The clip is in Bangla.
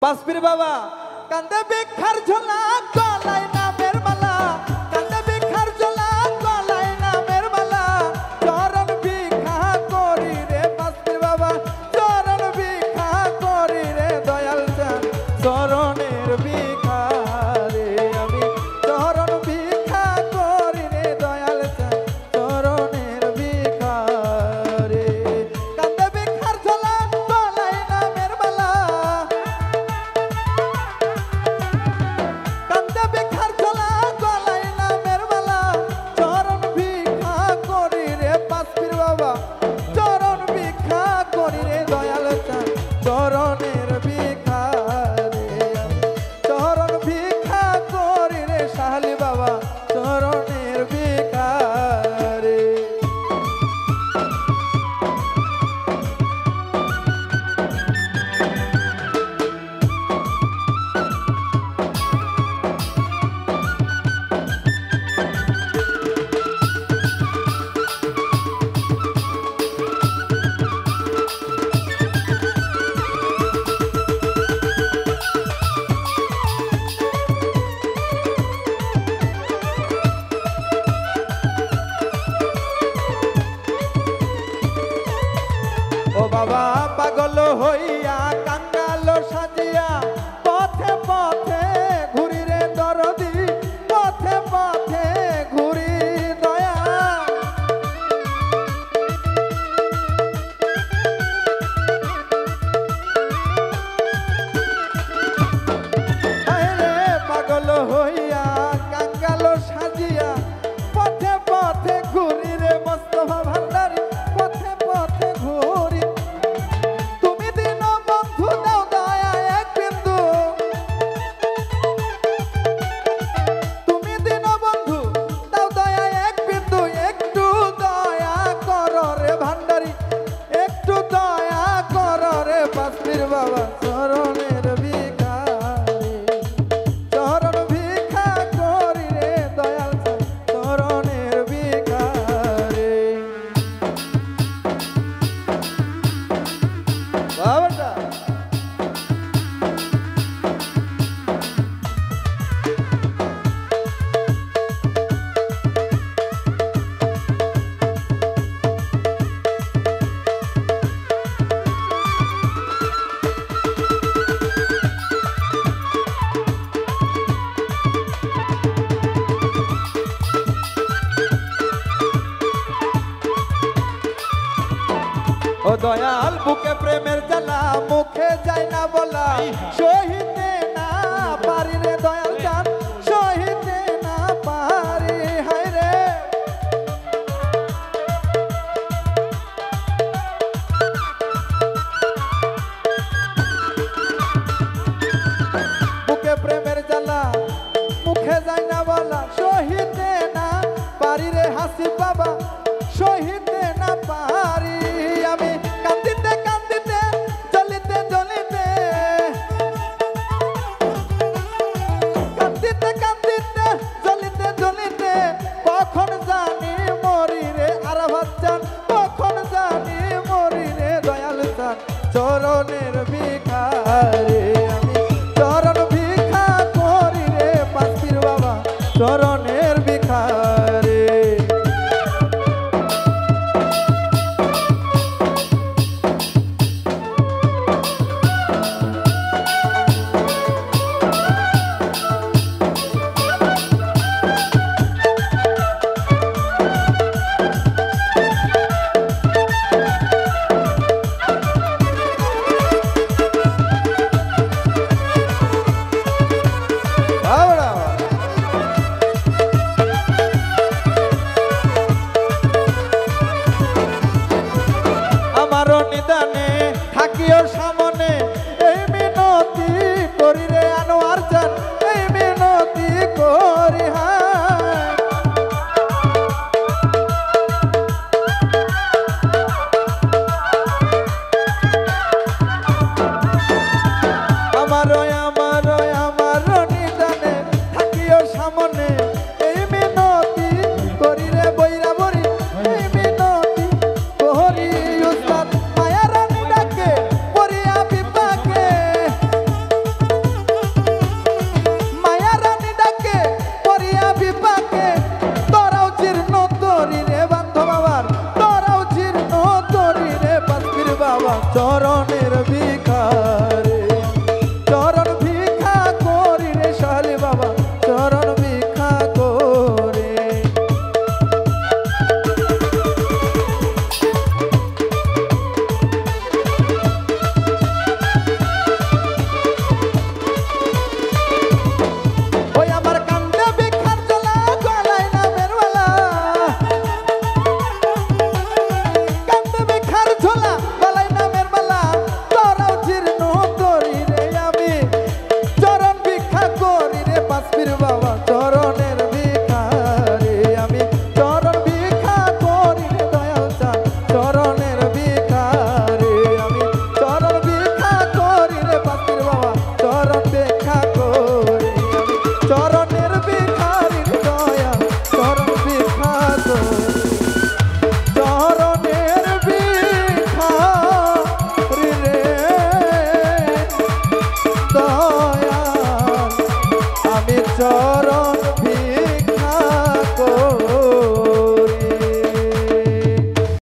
পাঁচপীর বাবা কান্দে ভিক্ষার ঝোলা গলায় নামের মালা, কান্দে ভিক্ষার ঝোলা গলায় নামের মালা, চরণ ভিক্ষা করি রে পাঁচপীর বাবা, চরণ ভিক্ষা করি রে দয়াল চাঁদ, চরণের ভিক্ষা রে আমি, চরণ ভিক্ষা করি রে দয়াল চাঁদ, চরণের ভিক্ষা রে। কান্দে ভিক্ষার ঝোলা গলায় নামের মালা, চরণ ভিক্ষা করি রে দয়াল চাঁদ, চরণের ভিক্ষা রে, চরণ ভিক্ষা করি রে শাহলি বাবা, চরণের ভিক্ষা রে। ও বাবা পাগল হইয়া কাঙ্গাল সাজিয়া, পথে পথে ঘুরি রে দরদি, পথে পথে ঘুরি দয়া, রে পাগল হইয়া কাঙ্গাল সাজিয়া, পথে পথে ঘুরি রে মোস্তফা ভান্ডারী, পথে পথে ঘুরি। তুমি দিন বন্ধু দাও দয়া এক বিন্দু, তুমি দিন বন্ধু দাও দয়া এক বিন্দু, একটু দয়া করো রে ভান্ডারী, একটু দয়া করো রে পাঁচপীর বাবা, চরণের ভিক্ষা রে, চরণ ভিক্ষা করি রে দয়াল চাঁদ, চরণের ভিক্ষা রে। বাবাটা ও দয়াল বুকে প্রেমের জ্বালা, মুখে যায় না বলা, সহিতে না পারি রে দয়াল চাঁদ, সহিতে না পারি, হায় রে বুকে প্রেমের জ্বালা, মুখে যায় না বলা, সহিতে না পারি রে হাসিব বাবা, সহিতে না পারি আমি, কান্দিতে কান্দিতে জ্বলিতে জ্বলিতে, চরণ